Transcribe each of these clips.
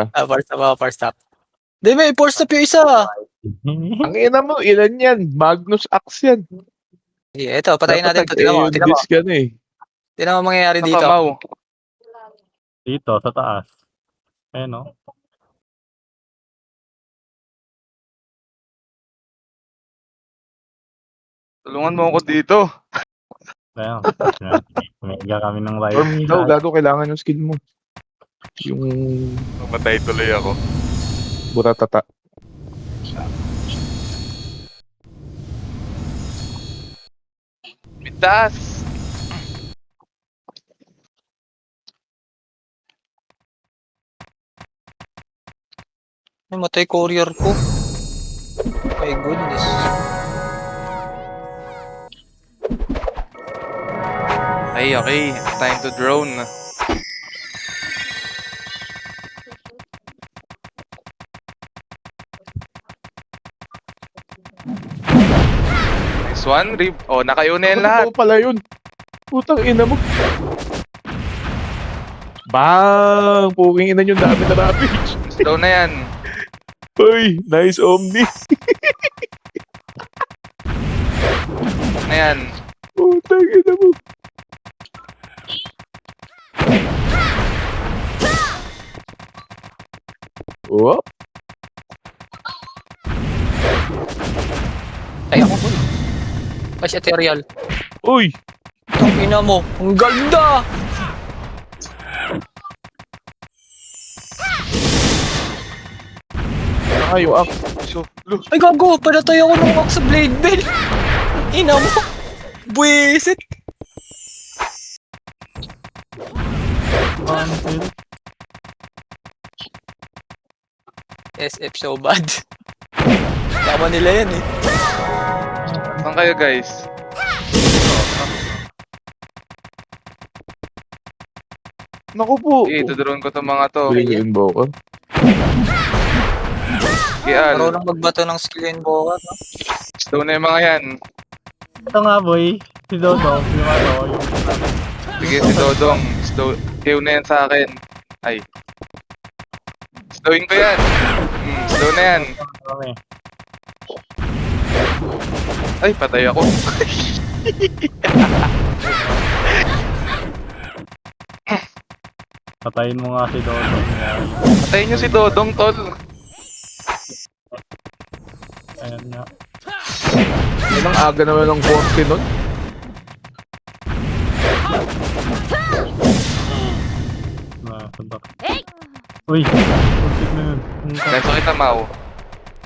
Power stop ako, power stop. Di, may power stop yung isa. Ang ina mo, ilan yan? Magnus Axe yan. Yeah, ito, patayin natin ito. Tingnan mo, tingnan mo. Disc yan eh. Tingnan mo mangyayari dito. Mau. Dito, sa taas. Ayan, no? Tulungan mo ako dito. Ayan. Mega kami ng Or rival. daw, gago, kailangan yung skill mo. Yung Mamatay tuloy ako. buratata. Mitas! Ay, matay courier ko. My goodness. Ay, okay. Time to drone. Nice one, Rib. Oh, nakayun na yan lahat. Ano pala yun? Putang ina mo. Bang! Puking ina yung dami na ravage. Slow na yan. Uy, nice Omni. Na yan. Putang ina mo. Whoop. Ay, ako boy. Ay, si Ethereal. Uy! Ang ina mo. Ang ganda! Ayaw ang So, look. Ay, gago. Panatay ako ng Max sa Blade Bell. Ina mo. Buwisit. SF so bad. Tama nila yan eh. Saan kayo, guys? Naku po. Okay, tutulungan ko itong mga to. Bilhin ba ako? Kial. Marunong magbato ng skill and boka. No? Slow na yung mga yan. Ito nga, boy. Si Dodo. Yung ano, yung... Sige, si Dodong. Slow. Hew na yan sa akin. Ay. Slowin ko yan. Slow na yan. Kami. Ay, patay ako. Patayin mo nga si Dodo. Patayin nyo si Dodong, tol. Ayan nga. Ilang aga naman ng korte nun? Nasundak. Uy! Kuntit na yun. Kaso kita, Mau.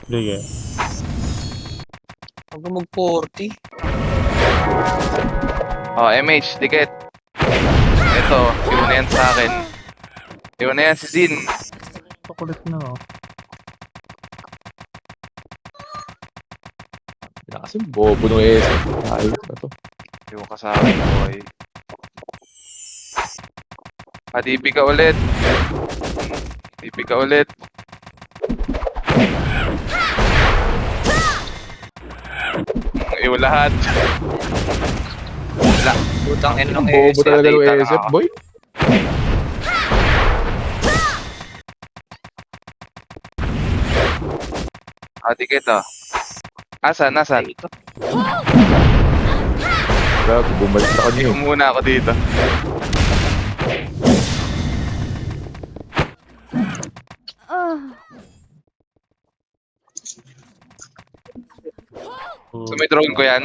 Sige. Huwag mo mag-40. Oh, MH, dikit. Ito, hew na yan sa akin. Hew na yan si Zin. Pakulit na, oh. Kasi bobo nung ESF. Ayos na to. Hew ka sa akin, boy. DB ka ulit. DB ka ulit. Hew lahat. Wala. Butang ina ng Bobo ESF. talaga ng data lang ESF, ako. boy. Dikit, oh. Asan? Gago, bumalik na kanya. Hew muna ako dito. So may drone ko yan.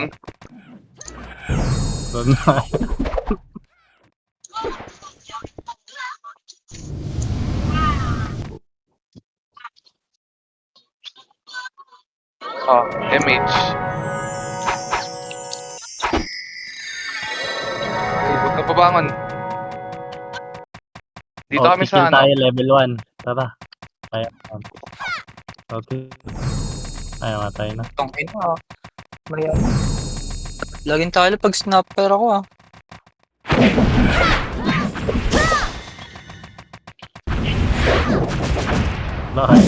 Doon na. Oh, MH. Huwag ka pabangon. Dito Oh, kami kill sa ano. tayo, level 1. Tara. Kaya. Okay. Ay, matay na. Butang ina. Maria. Laging tayo pag snapper ako ah. Bakit?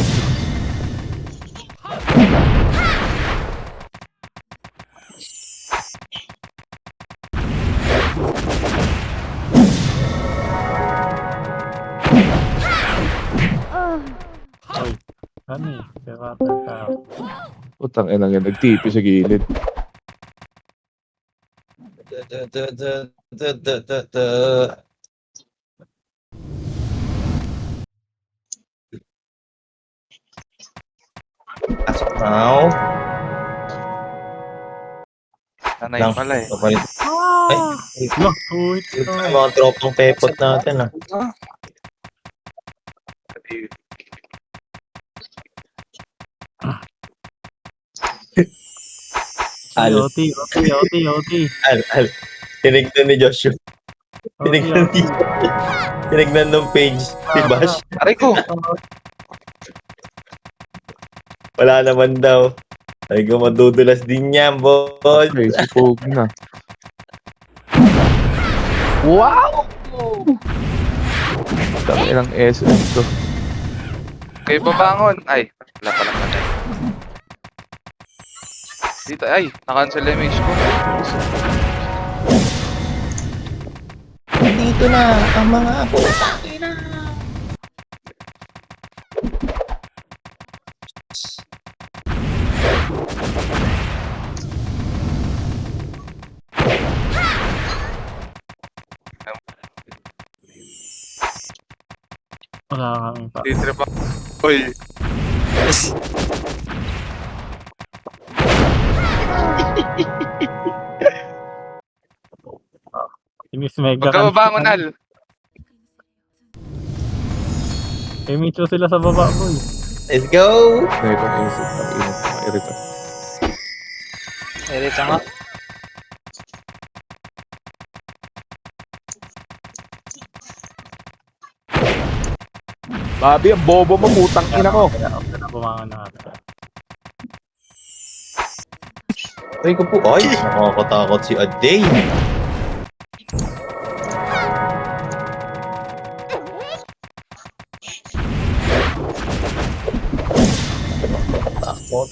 Uy, ano eh? Siratan ka. Putang ina nga, nagtipi sa gilid. Pasok now. Sanay Lang. pala eh. Kapalit. Ay, Lo, uy, ito na mga tropang pepot natin ah. Al. OT, OT, OT, OT. Al. Tinignan ni Joshua. OT, Tinignan OT. ni Tinignan nung page si Bash. Aray ko! Wala naman daw. Ay ko madudulas din yan, boss. Okay, si Pogi na. Wow! Putang inang essence to. Kayo babangon! Ay, wala pala patay. Dito, ay, na-cancel yung image ko. Dito na ang mga ako. Wala kang pa. Titrip ako. Uy, Si Miss Mega. huwag ka babangon, Al. Eh, Micho sila sa baba, boy. Let's go! Ngayon ang isip. Ang init. Mairita. Erita nga. Bobby, ang bobo mo, putang ina ko. Kaya ako na bumangon na ata. Ay ko po. Ay, nakakatakot si Aday. Takot.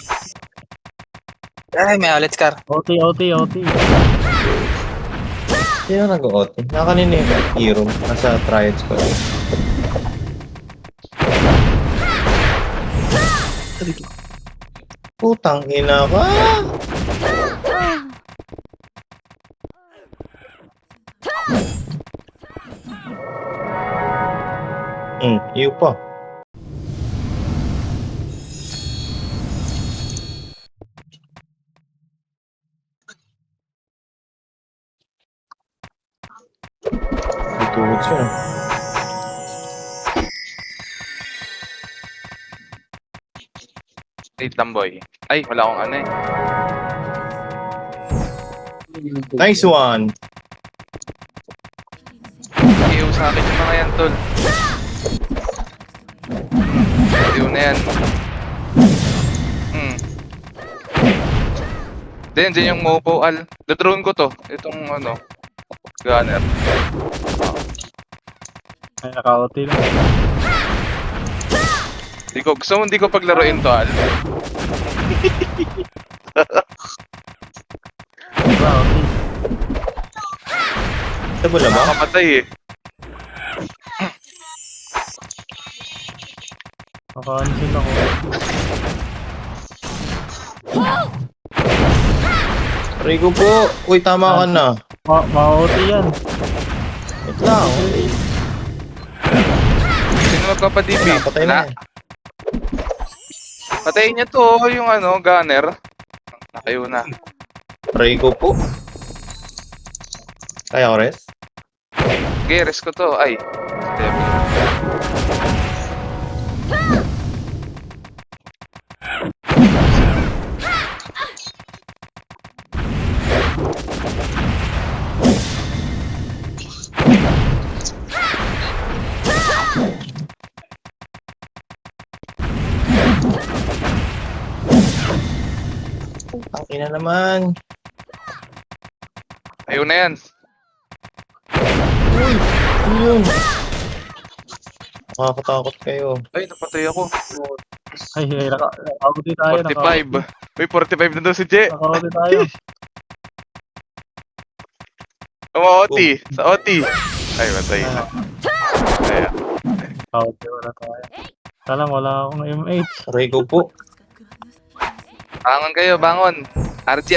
Ay, may ulit car. OT, OT, OT. Sino nag-OT? Nakanina yung hero. Nasa triads ko. Putang ina ka! Iyo pa. Ituwid siya. Wait lang, boy. Ay, wala akong ano eh. Nice one! Iiw sa akin yung mga yan, tol. Iiw na yan. Diyan yung Mopo, Al. The-drone ko to. Itong ano, gunner. Ay, naka-OT lang. Gusto mo hindi ko paglaruin to, Al. Diba, OT? Sabo na ba? Nakakapatay eh. Naka-cancel ako. Rico po! Uy, tama ka na. Ma-OT yan. Wait lang. Sino magpapadibi? Wala, patay na yan. Patayin niya to, yung ano, gunner. Nakayo na. Rico po. Kaya ko res? Geres ko to. Ay. Ang ina naman. Ayun na yan. Uy! Ano yun? Nakakatakot kayo. Ay, napatay ako. Ay, naka-OT tayo. 45. Uy, 45 na daw si Je. Naka-OT tayo. Uma-OT. Sa OT. Ay, matay na. Ayan. Naka-OT wala tayo. Salam, wala akong MH. Aray ko po. Bangon kayo, bangon. RG.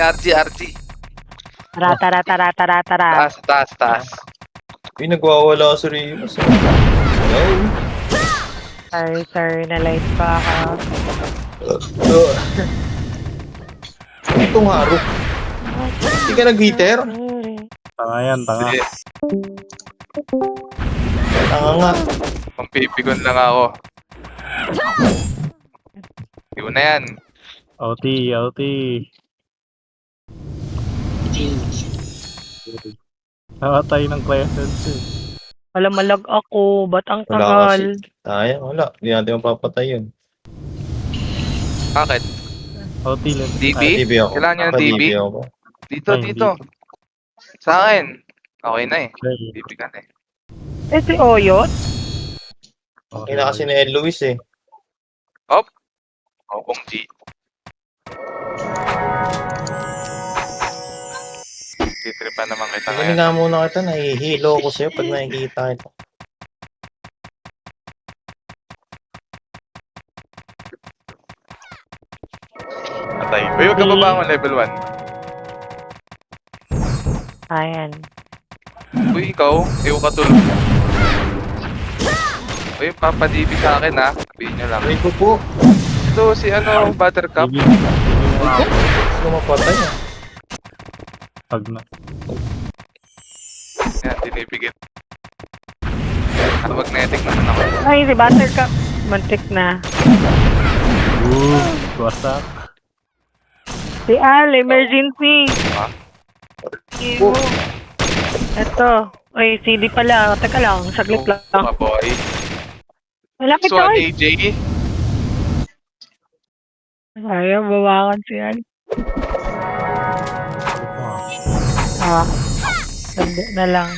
Tara, tara, tara, tara, tara. Taas. Uy, nagwawala si Remus. Hello? Sorry, na-light pa ako. Ito nga, Ro. Hindi ka nag-heater? Tanga yan, tanga. Hindi, Tanga nga. pampipigon lang ako. Yun na yan. OT. Namatay ng crescent eh. Wala, malag ako. Ba't ang Wala tagal? Sayang, wala. Hindi natin mapapatay yun. Bakit? OT lang. DB? DB ako. Kailangan niya ng DB? ako. Dito, Ay, dito. Sa akin. Okay na eh. Okay. DB ka na eh. Si Oyot? Okay na kasi ni Ed Luis eh. Kung G. Titripan naman kita Pag ngayon. nga muna kita, nahihilo ko sa'yo pag nakikita ito. Patay. Uy, huwag ka babangon level 1. Ayan. Uy, ikaw. Ayaw ka tulog. Uy, papadibi sa akin ha. Sabihin nyo lang. Aray ko po. Ito si Buttercup. Sige. Gusto mapatay ah. Pag na. Yan, tinipigit. Magnetic naman ako. Ay, si Buttercup. Mantik na. Wasak. Si Al, emergency. Ha? Ew. Eto. Ay, CD pala. Teka lang, saglit lang. Mga boy. Malapit So, na AJ. Ayaw, bawakan si Al. Sandi na lang.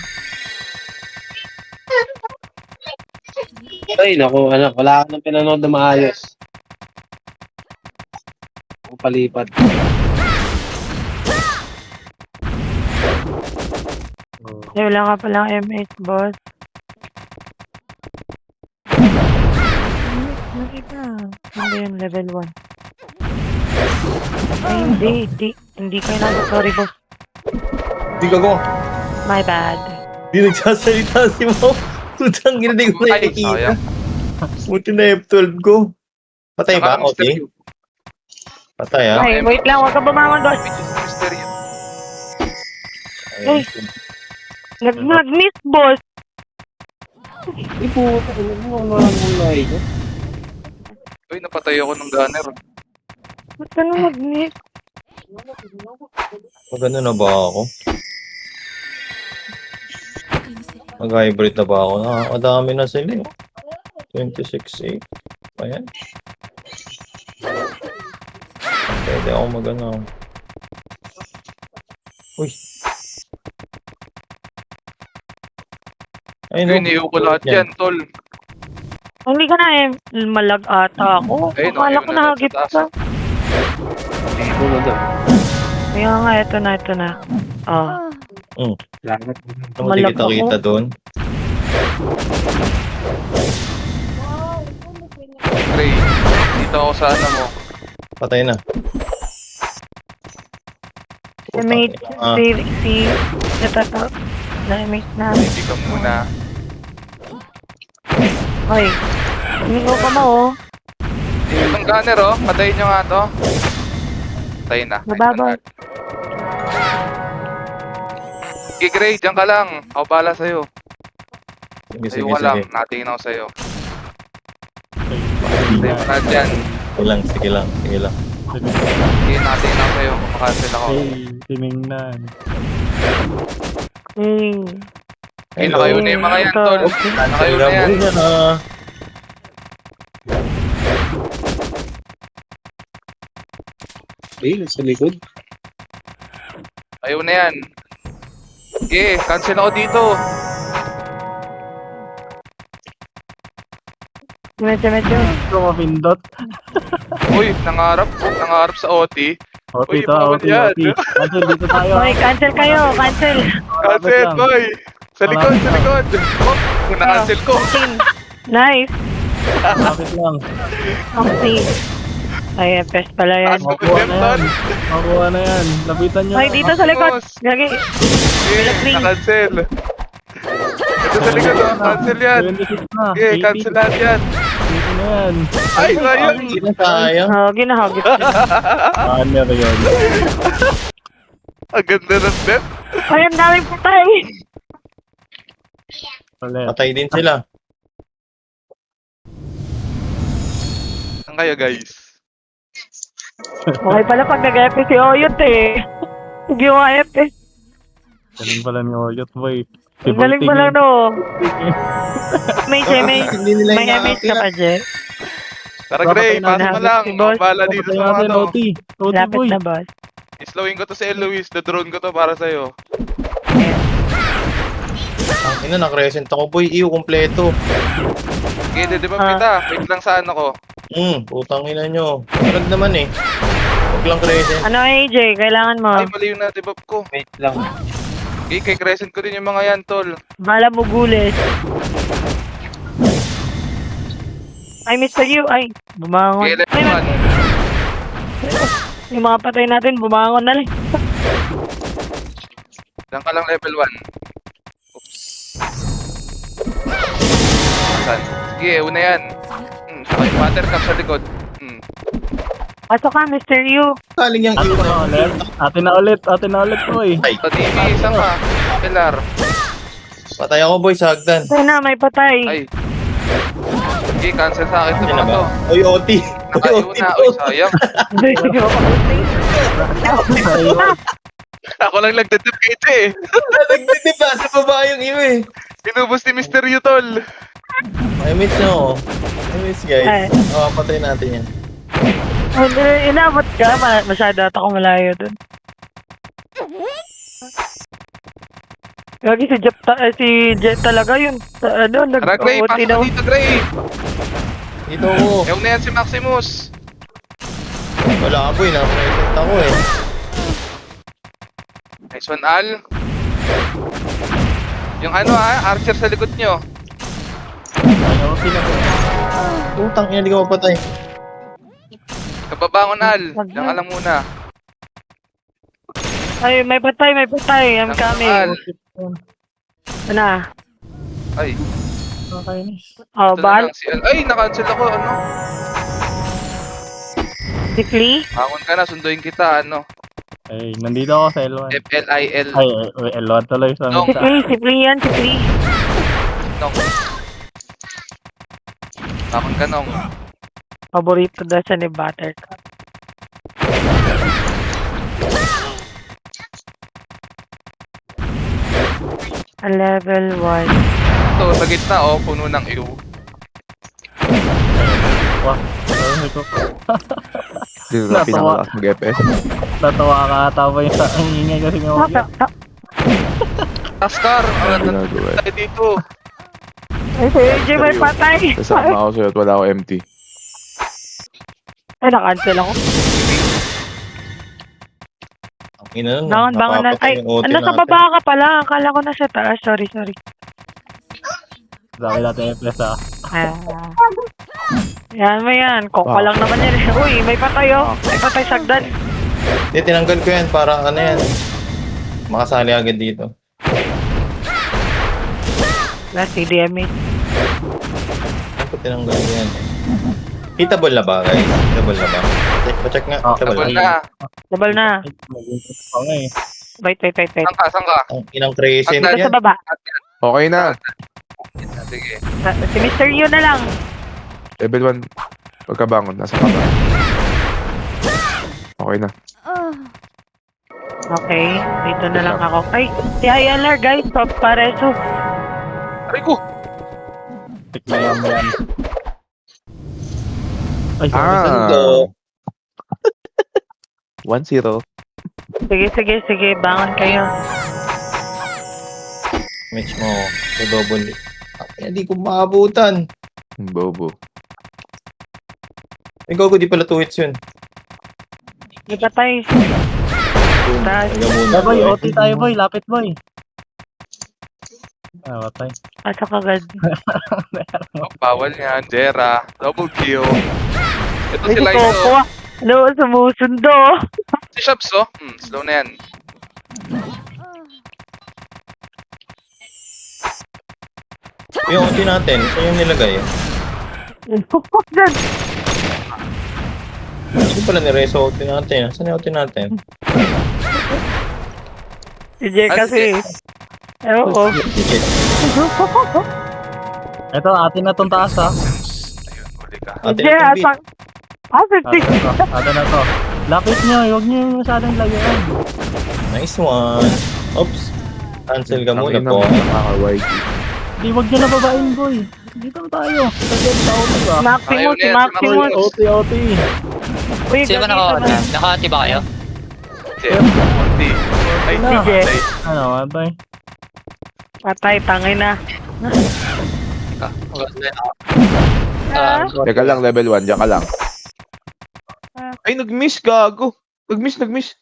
Ay, naku, anak, wala ka nang pinanood na maayos. Ako palipat. Ay, wala ka palang MH, boss. Nakita. Hindi yun, level 1. Ay, hindi kayo na. Sorry, boss. Di ka ko. My bad. Di nagsasalita si Mo. Tutang hindi ko Ay, nakikita. sayang. Buti na F12 ko. Patay ba? Saka Okay. Mr. Q. Patay ah. Ay, wait lang. Huwag ka bumangon, boss. Which is Mr. Q. Ay. Nag-miss, boss. Iputa, ano mo, ano ang mulay ko? Uy, napatay ako ng gunner. Ba't ka na mag-miss? Magano na ba ako? Mag-hybrid na ba ako? Nakakadami na sila eh. 26-8. Ayan. Pwede ako mag-ano. Uy. Ay, Uy, niyo ko lahat yan, tol. Hindi ka na malag ata ako. Ayun, Akala ayun ko na, nakagip nasa ka. Dito na daw. Kaya nga, ito na. Oh. Salamat. Hindi Malag kita-kita doon. Ray, dito ako sa ano mo. Patay na. Si mate, Ah. ito to. Na-mate na. Hindi ka muna. Hoy. Hingo ka mo, oh. Itong gunner, oh. Patayin nyo nga to. Patay na. Mababaw. Gig Ray, dyan ka lang. Ako bala sa'yo. Sige, Sa'yo sige, ka lang. sige. Natingin ako sa'yo. Hindi Sa'yo mo na dyan. Sige lang. Sige, natingin ako sa'yo. Kumakancel ako. Tinignan. Hey. Okay, nakayo na yung mga yan, tol. Nakayo na yan. Ay, sa likod. Ayaw na yan. Sige, cancel ako dito. Medyo. Gusto ko pindot. Uy, nangarap sa OT. OT Uy, to, bawal OT, yan. OT. Cancel, dito tayo. Hoy, cancel kayo. Cancel. Cancel, lang. boy. Sa likod. Oh, kung na-cancel ko. Team. Nice. Bakit lang? Oxy. Ay, FS pala yan. Taas Makuha ko na yan. Makuha na yan. Lapitan nyo. Ay, dito sa likod. Maximus. Gagi. Okay, na-cancel. Ito sa likod, oh. Cancel yan. 26 na. Okay, cancel lahat yan. 80 na yan. Ay, sayang. Hindi na sayang. Ginahagit. Banner yun. Ang ganda ng bet. Ay, ang daming patay. Ulit. Patay din sila. Ang kaya, guys? Okay pala pag nag-FS si Oyot eh. Hindi yung FS. Galing pala ni Oyot, boy. Ang galing pala no. May Hindi nila may MH ka pa, Je. Tara, Gray, pasok mo lang. Si boss. Ang bala dito sa mga to. OT. OT, Lapit boy. na, boss. Islowin ko to si Eloise. The-drone ko to para sa'yo. Ang ina, na-crescent ako, boy. Iyo, kompleto. Okay, di ba kita? Wait lang saan ako. Putang ina nyo. Marag naman eh. Huwag lang crescent. Ano, AJ? Kailangan mo. Ay, mali yung na-debuff ko. Wait lang. Okay, kay Crescent ko din yung mga yan, tol. Bala mo gulis. Ay, Mr. Yu. Ay, bumangon. Okay, Ay, level 1. yung mga patay natin, bumangon na lang. Lang ka lang level 1. Oops. Saan? Sige, una yan. Saka yung buttercup sa likod. Pasok ka, Mr. Yu. Kaling yung iyo Atin na ulit. Atin na ulit, boy. Ay, Sa TV, isa pa. Pilar. patay ako, boy, sa hagdan. Ay na, may patay. Ay. Okay, cancel sa akin ito Ano mga to. ba? Oy, OT. Oy, Nakayo OT. na. Uy, sayang. Ako lang nagdadip kay Ite eh. Nagtitip na sa baba yung iyo eh. Inubos ni Mr. Yu, tol. May miss nyo ako. May miss, guys. Ay. Patay natin yan. Inabot ka, masyado ata ako malayo dun. Gagi si Jet talaga yun. Ano, Tara, Gray, nag-OT pasok daw. ka dito, Gray. Dito ako. Ewan na yan si Maximus. Wala ka, boy. Na-present ako eh. Nice one, Al. Yung ano archer sa likod nyo. Ay, OT na, boy. Putang ina, di ka mapatay. Kababangon, Al. Diyan ka lang muna. Ay, may patay. I'm Diyan ka lang, Al. coming. Ano? Ay, Nakakainis. Oh, ito na bal. lang si Al. Ay, nakancel ako, ano? Si Flea. Bangon ka na, sunduin kita, ano? Ay, nandito ako sa L1. FLIL. Ay, L1 tuloy sa No. Si Flea yan, si Flea. Nong. Bangon ka, Nong. Paborito daw siya ni Buttercup. Level 1. Ito, sa gitna, oh, puno ng iyo. Wah, sabi ko. Dito na pinakalakas mag-FS. Natawa ka ata ba yung ang ingay kasi ng Oyot. Taskar, Ano ang ginagawa? tayo dito. Ay, si AJ may patay. Kasama ako sa'yo at wala ako empty. Ay, na-cancel ako. Ang ina nun. Bangon na. napapatay Ay, yung OT nasa natin. baba ka pala. Akala ko nasa taas. Sorry. Sabi natin FS ah. Yan mo yan. Koka lang naman yan. Uy, may patay oh. May patay sagdan. Hindi, tinanggal ko yan para ano yan. Makasali agad dito. Last CDMA. Ano ko tinanggal ko yan? Hitable na ba, guys? Hitable na ba? Check nga. Oh, Hitable Double na. na. Double na. Ay, mag-ingat pa nga eh. Wait. Saan ka? Saan ka? Ang inang crescent Hagdan. Dito yan. sa baba. Okay na. Sige. Si Mr. Yu na lang. Level 1. Pagkabangon. Nasa ka ba? Okay na. Okay. Dito na lang ako. Ay, si ILR guys. Pareso. Aray ko! Tik na yan mo yan. Ay, sorry. Ah. 1-0. Sige. Bangon kayo. Match mo. So double. Hindi ko maabutan. Bobo. Ay, gogo, di pala 2 hits yun. May patay. Boom. Taas. Taga muna. Boy, OT tayo boy. Lapit boy. Ah, patay. Pasok agad. Oh, bawal yan, Jera. Double kill. Ito Ay, si si Lizo. Coco. Ano, sumusundo. Si Shops, oh. Slow na yan. Yung ulti natin, saan yung nilagay? Dyan. Hindi pala nireso ulti natin. Saan yung ulti natin? Si Jay kasi. Ewan ko. Sige. Ito, atin na tong taas ha. Ayun, huli ka. Ate, Jay, ito, asan? Asan si? Atin na to. Lapit nyo, huwag nyo yung masyadong lagyan. Nice one. Oops. Cancel ka Ang muna ina po. mo, nakaka-YG. Di, huwag nyo na babain, boy. Dito na tayo. Kasi sa OT ba? Maximus, si Ayun, Maximus. OT. Uy, Sino ba gagawin naka nakahati ba kayo? Jera. Konti. Ay, Si Jay. ay. Ano, abay. Patay, tangay na. Ah, Teka lang, level 1, diyan ka lang. Ay, nag-miss, gago. Nag-miss.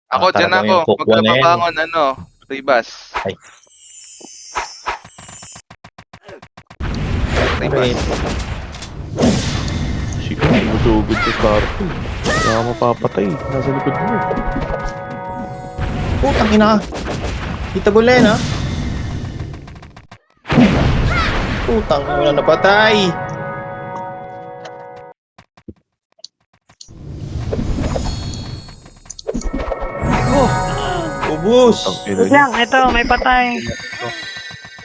Ako, dyan Talagang ako. yung cook Pag one na yan. napabangon, ano, Ribas. Ay. Ribas. Sige, tumutugod sa start. Kaya ka mapapatay. Nasa likod mo. Putang ina. Kita gulen ha. Putang ina, napatay. Ubus. Ang ina Wait niya. lang, ito, may patay.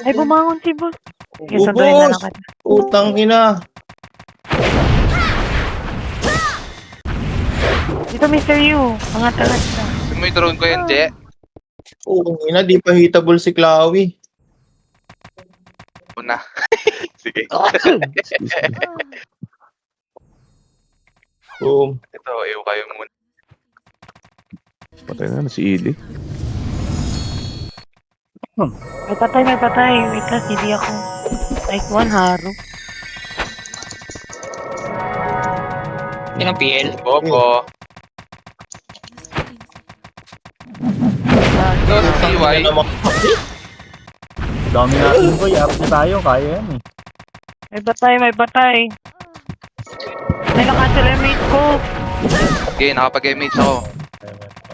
Ay, bumangon si boss. Isunduin na Ubus. lang kita. Putang ina. Dito, Mr. Yu. Mga talas na. Gusto mo yung drone ko yan, Je? Putang ina, di pa hitable si Clawy. Una. Sige. Boom. Ito, iyo kayo muna. Patay na si Ili. May patay, may patay. Wait lang, hindi ako. Like one haro. Yun ang PL. Bobo. Ito, si CY. Dami natin, boy. Up na tayo, kaya yan eh. May patay, may patay. May nakancel yung mate ko. Okay, nakapag-MH ako.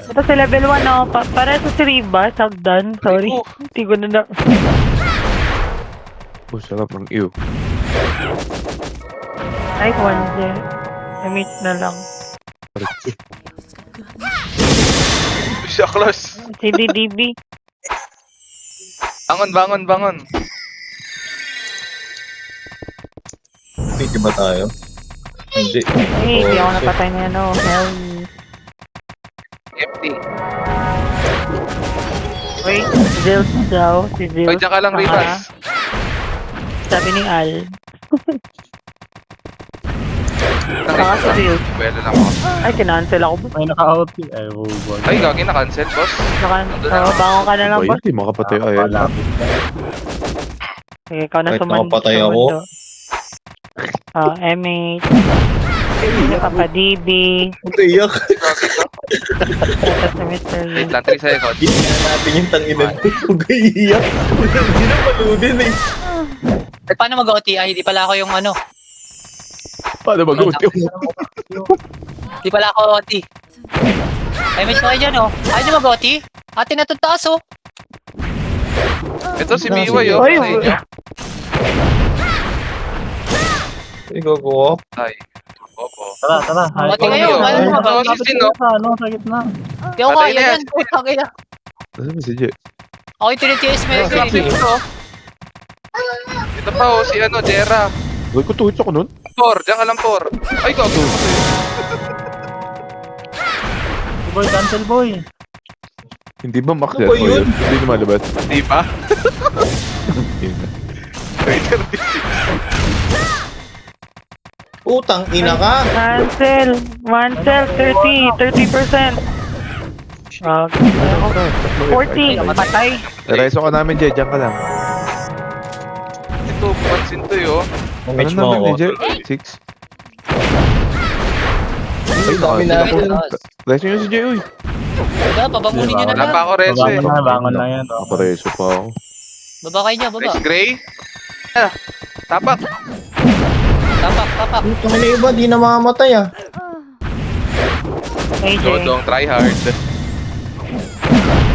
Ito sa level 1, no? Para sa si Riba, Sagdan. Sorry. Oh. Hindi ko na. Oh, sarap ng iyo. Like one there. May mate na lang. Siya, close. Si DDB. Bangon. Pwede ba tayo? Hindi. Hey, hindi ako napatay na ano. Hell. Empty. Wait, Zills daw. Si Zills. Ay, dyan ka lang, Ribas. Sabi ni Al. Saka si Zills. Pwede lang ako. Ay, kinancel ako. May naka-OT. Ay, oh, boy. Ay, gagi na cancel, boss. Bangon ka na lang, Ay, boss. hindi makapatay. Ay, Malapit ka. Sige, ikaw na Kahit sumando. nakapatay ako. MH. Papa-DB. Iyak. Gagi ka. Tapos na Mr. Yu. Wait lang, 3 seconds. Hindi nga natin yung tanginan ko. Huwag iiyak. Hindi na paludin eh. Paano mag-OT? Ay, hindi pala ako yung ano. paano mag-uti? Hindi pala ako OT. Ay, may kayo dyan oh. Ayaw nyo mag-OT? Atin na itong taas oh. Ito si Miway, oh. Ay, Sa inyo. Ikaw ko. Ay. Bobo. Tara. Mati Ay, kayo. ay, Ayaw ay, nyo mag-OT. ay, Lapit sino? ka sa, ano, sa gitna. Hindi ako Patay kaya na yan. yan. Putang ina. Nasaan si Jay? Ako yung tinitiis mo yun. Grabe. Ito pa, oh. Si ano, Jera. Uy, kutuhit ako nun. 4. Diyan ka lang, 4. Ay, gago. Boy, cancel boy. Hindi ba max Ano yan? ba O, yun? Hindi na malabas. Di ba? Yun. Wait, Utang ina ka. Cancel. 30%. 40. Patay. Reso ka namin, Jay. Diyan ka lang. Ito, pansin to, yo. Ano Match mo naman ako. ni Jay? 6? Ay, Dami naka- natin. Reso nyo si Jay, uy. Wala, pabangunin nyo na Wala lang. pa ako reso, eh. Bangon na yan. Nakareso pa ako. Baba kayo dyan, baba. Nice gray. Ah, tapak. Tapak. Ito na iba, di na mamamatay ah. AJ. Dodong, try hard. Ayun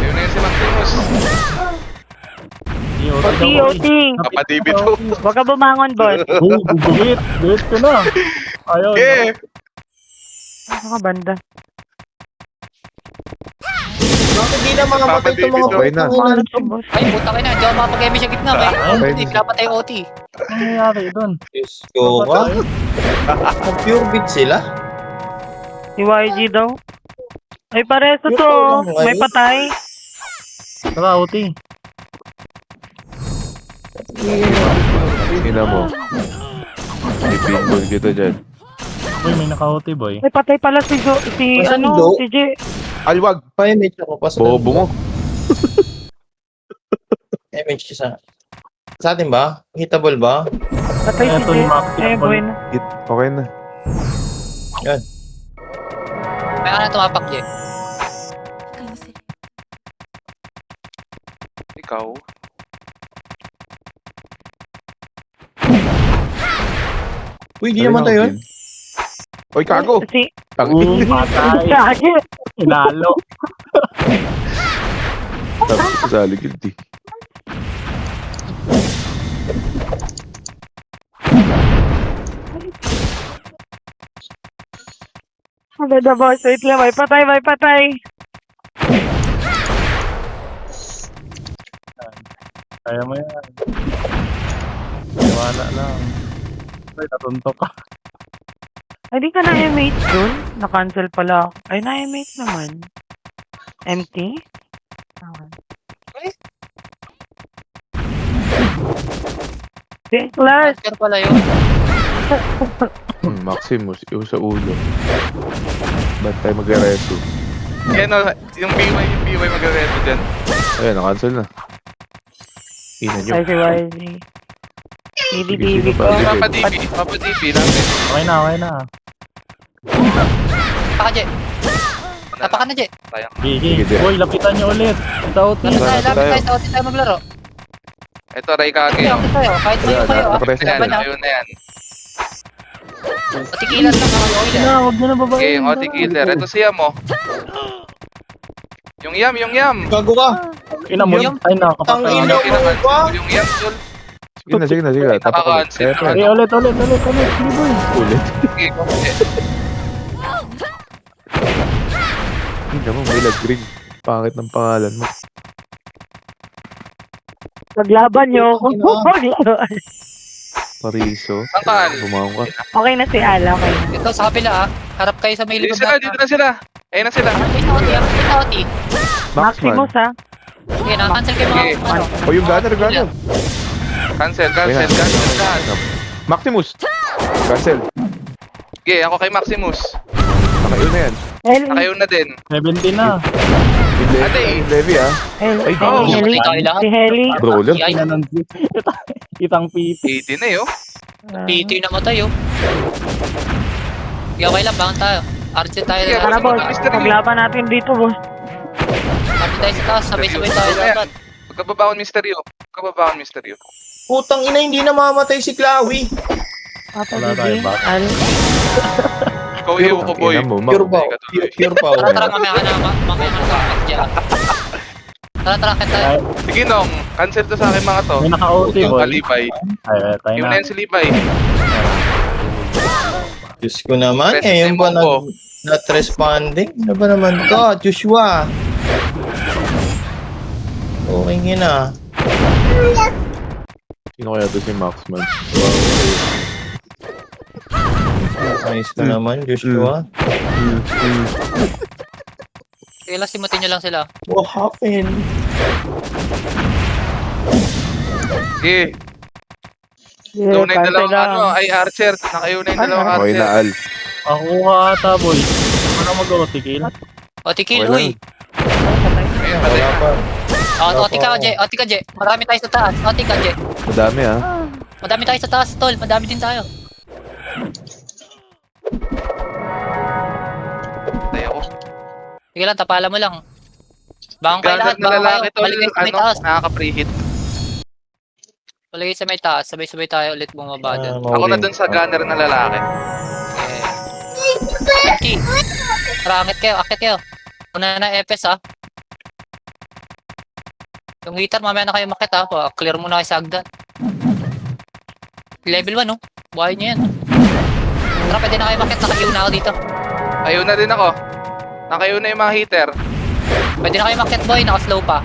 na yun si Maximus. OT. Papadibit ko. Huwag ka bumangon, boss. Gulit ko na. Ayaw. Okay. Mga banda. Bakit di na mamamatay itong mga Okay na. putang ina? Ano to, boss? Ay, puta kayo na. Hindi ako makapag-eme sa gitna. May hindi pinapatay OT. Ano nangyayari doon? Diyos ko ka. Pure beat sila. Si YG daw. Ay, pareso Yung to. lang, May ano? patay. Tara, OT. Ina mo. Ipinball kita dyan. Boy, may naka-OT, boy. May patay pala si Asan do? si J. Alwag! Pa-image ako. Pasok. Bobo mo. Image sa... Sa atin ba? Hitable ba? Patay si Eto J. ni Maxi. Eh, bueno. Okay na. May ano tumapak, Jay. Ikaw. Uy, di naman tayo yun. Oy, kago! Si... Tangin. Patay. Kage. Inalo. Sabi ko sa aligid eh. Maganda, boss. Wait lang. May patay. Kaya mo yan. Wala lang. Ay, natuntok ka. Ay, di ka na-MH dun? Na-cancel pala ako. Ay, na-MH naman. Empty? Class! Master pala yun. Maximus, yung sa ulo. Ba't tayo mag-reso? Yan o, yung BY magre-reto dyan. Ayan, na-cancel na. Ina nyo. Ay, si YG. Bibi-bibi ko. Papadibit natin. Okay na. Tapaka, Jay. Tapaka na, Jay. GG. Sige, Jay. Boy, lapitan nyo ulit. Ito, OT. Lapit tayo. tayo sa OT tayo maglaro. Ito, Ray Kage. Okay, okay tayo. Kahit mayo kayo, ah. Nakapress Ayan, Laban na. ayun na yan. Patikilan lang, ah. Okay Na, lang. huwag nyo na babae. Okay, yung OT killer. Ito siya mo. Yung yam. Gago ka. Ina mo. Ay, nakakapatay. Ang ina mo ba? Yung yam, Jol. Sige na. Tapak ulit. Naka-cancel na. Okay, ulit. Sige, boy. Ulit. Okay, okay. Hindi mo, may lag-ring. Pangit ng pangalan mo. Maglaban niyo ako. Maglaban. Pariso. Angkal. Bumangon ka. Okay na si Ala. Okay na. Ito sa kabila, ah. Harap kayo sa may Dito likod sila, dito na sila. Ayun na sila. May OT, may OT. Maxman. Maximus, ha? Okay, na-cancel kayo mga Okay. ano. O yung gunner. Cancel. Maximus. Cancel. Okay, ako kay Maximus. Nakayo na yan. Nakayo na din. 70 na. Ate. Levi ah. Ay, oh. Heli. Tayo lahat. Si Heli. Brawler. Ay, Ina nun. Itang pipi. 80 na yun. PT namatay, oh. Okay, okay lang, bangon tayo. RC tayo Sige, na. Tara, boss. Mystery. Paglaban natin dito, boss. RC tayo sa taas, sabay-sabay tayo dapat. Pagkababaon misteryo. Putang ina, hindi na mamamatay si Chloe. Papa Wala tayo Didi. ba? Al. Ikaw yung ko, boy. Ina mo, Pure Max. power. Pure power. Tara, mamaya ka na, mamaya ka na dyan. Tara, kaya tayo. Sige, Nong. Cancel to sa akin mga to. May naka-OT, Yung boy. Alibay. Ay, tayo Yung na. Nancy Libay. Diyos ko naman. Press Yung ba mo ko. not responding? Ano ba naman to? Joshua. Okay nga na. Sino kaya to si Maxman? Ayos ka naman, Joshua. Sige lang, simutin nyo lang sila. What happened? Sige. Yeah, Tunay na lang cancel lang. ano. Ay, Archer. Nakayo na yung dalawang Okay na, Archer. Al. Ako ata, boy. Ano mag-OT kill? OT kill, Okay uy. Ayun, patay Wala na. pa. OT ka, Jay. Marami tayo sa taas. OT ka, Jay. Madami ah. Madami tayo sa taas, tol. Madami din tayo. Patay ako. Sige lang, tapala mo lang. Bangon kayo lahat, Gagat na bangon kayo. lalaki to. Balik kayo sa may Ano, taas. nakaka-preheat. Palagay sa may taas, sabay-sabay tayo ulit bumaba doon. Ako na dun sa gunner na lalaki. Okay. Tara, akit kayo. Una na FS ha. Yung heater, mamaya na kayo makit ha. Clear muna kayo sa hagdan. Level 1 no? Buhay nyo yan. Tara, pwede na kayo makit. Nakahiw na ako dito. Ayaw na din ako. Nakayo na yung mga heater. Pwede na kayo makit boy, naka-slow pa.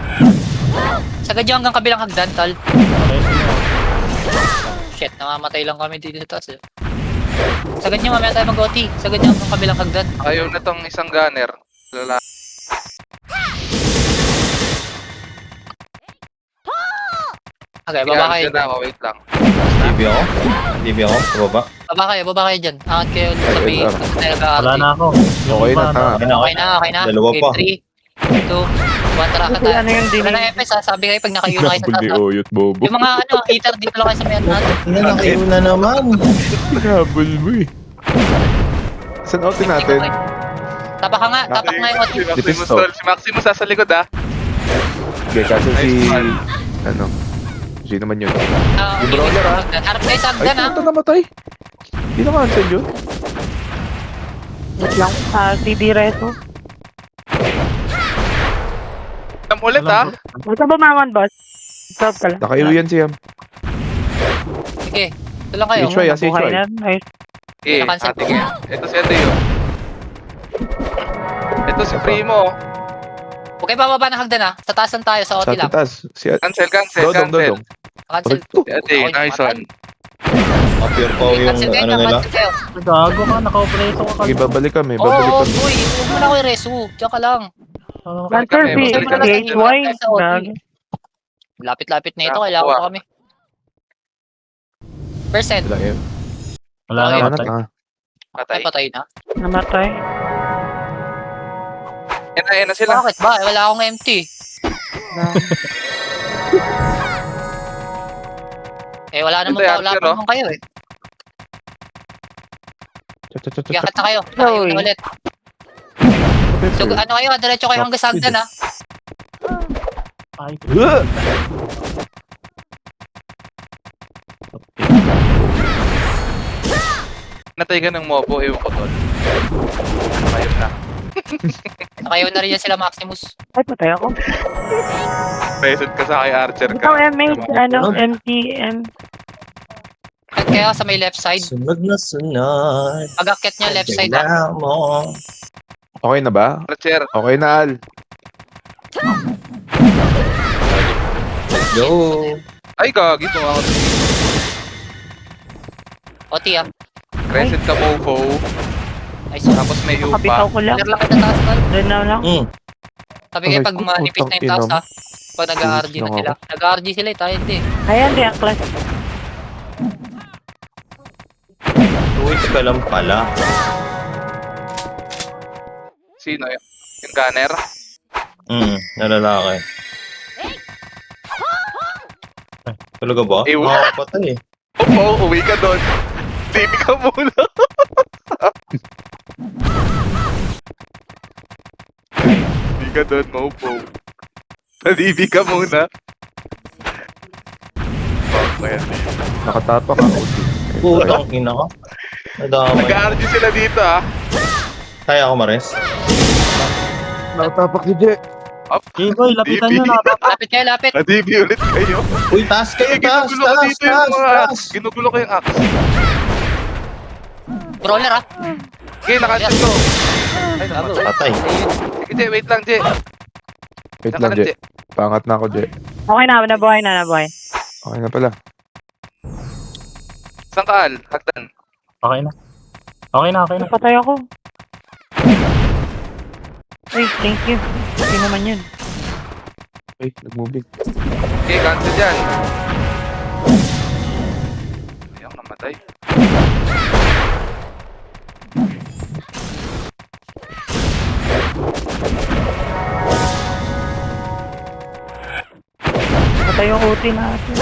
Sagad nyo hanggang kabilang hagdan, tol. Shit, namamatay lang kami dito sa taas eh. Sagad nyo, mamaya tayo mag-OT. Sagad nyo hanggang kabilang hagdan. Ayaw na tong isang gunner. Lalaki. Okay, baba kayo. Dyan ako, wait lang. DB ako, pababa. Baba kayo dyan. Angat kayo sa B. Wala na ako. Okay na, tanga. Okay na. Dalawa pa. 3, 2, 1, tara ka Kasi ano yung Wala na dinig? FS ha, sabi kayo pag nakayo na kayo sa taas. Oyot, bobo. Yung mga heater dito lang kayo sa may natin. Nakayo na naman. Habol mo eh. Saan outin natin? Tapak ka nga, tapak nga yung OT. Si Maximus, Dipisto. tol. Si Maximus sa likod ah. Okay, kasi si... Nice one. Ano? Sino naman yun? Yung brawler, ha? Harap kayo sa Ay, hagdan ha. puta namatay. Hindi na cancel yun. Wait lang. CD Reto. Alam ulit ah. Huwag ka bumangon, boss. Stop ka lang. Nakaiwi yan siyam. Sige, ito lang kayo. Troy, si Buhay Troy. na. Nice. Okay, Na-cancel ate nga. Ito si Adeo. Ito si Primo. Huwag kayo bababa ng hagdan ha. Sa taasan tayo, sa Sa OT lang. tatas. Si Cancel. Dodong. Cancel. Si Adeo, nice one. Appear pa yung Cancel kayo, ano nila. cancel kayo. Gago ka, naka-operate ako. Sige, babalik kami. Oo, Babalik kami. boy. Huwag mo na ako i-resu. Diyan ka lang. Cancer kami, si balik kami. HY. Sa OT. Gagi. Lapit-lapit na ito. Kailangan ko kami. Percent. Wala yun. Wala na, Okay. Ano matay. tanga? Ay, Patay. patay na. Namatay. Yan na sila. Bakit ba? Wala akong empty. Wala namang Hindi, wala answer, pa naman kayo eh. Gakat na kayo. Nakayo na ulit. So, ano kayo? Diretso kayo hanggang sa hagdan ha. Ay, Natay ka ng mobo, ewan ko tol. Ayun na. Nakayo na rin yan sila Maximus. Ay, patay ako. Present ka sa kay Archer Ikaw, ka. MH, ano, MTM. Kaya sa may left side. Sunod na sunod. Pag-akit nyo left side ha. Kailangan mo. Okay na ba? Archer. Okay na, Al. Let's go. Ay, gagi. Tumawa ko. OT ha. Crescent ka mofo. Nice one. Tapos may Nakabitaw upa. ko lang. Clear lang kita taas tol. Doon na lang. Sabi kayo pag Aray, manipis na yung taas putang ha. Pag nag-RG na sila. Nag-RG sila eh. Tayo hindi. Ayan, di ang class. 2 weeks ka lang pala. Sino yun? Yung gunner? Nalalaki. Talaga ba? Ewan. Nakakapatay eh. Opo, uwi ka doon. DB ka muna. Uwi ka doon, mopo. DB ka muna. Okay. Nakatapa ka, OT. Putang ina ka. Nadamay. Nag-RG sila dito ah. Kaya ako mares. Nakatapak si Je. hey boy, lapitan nyo na. Lapit kayo, lapit. Na-DB ulit kayo. Uy, taas kayo, taas, Ginugulo ko taas, dito yung taas, mga taas. axe. Ginugulo ko yung axe. Brawler ha. Okay, nakancel ko. Ay, Gago. namatay. Patay. Sige, Je, wait lang, Je. Wait Naka lang, lang, Je. Pangat na ako, Je. Okay na, nabuhay na, nabuhay. Okay na pala. Saan ka, Al? Hagdan. Okay na. Okay na, okay na. Napatay ako. Uy, thank you. Hindi naman yun. Ay, nag-moving. Okay, cancel dyan. Ayun, namatay. Patay yung OT natin.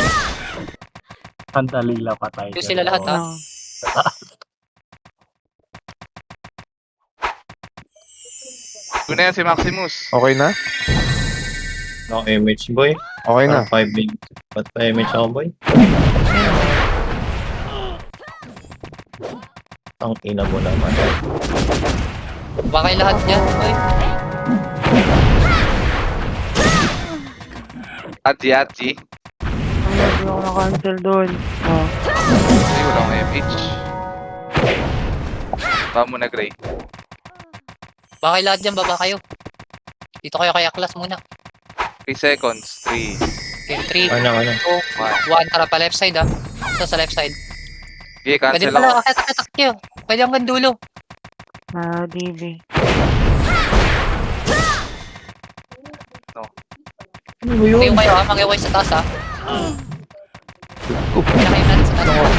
Sandali lang patay. Yung sila lahat ha. Doon na yan si Maximus. Okay na? No image boy. Okay na. 5 minutes. Ba't pa image ako boy? Ang ina mo naman. Baka kayo lahat dyan. Oy. Ati-ati. Hindi ako na-cancel doon. Oh. Ay, wala akong FH. Baka muna, Gray. Baka kayo lahat dyan, baba kayo. Dito kayo kaya class muna. 3 seconds. 3, Okay, 3, Ano? 2, 1. Tara pa left side, ha. Ito sa left side. Okay, Pwede cancel ako. pala, akit nyo. Pwede hanggang dulo. DB. Mag-iwan kayo, ha. Mag-iwan sa taas, ha. Tsaka kayo natin sa taas.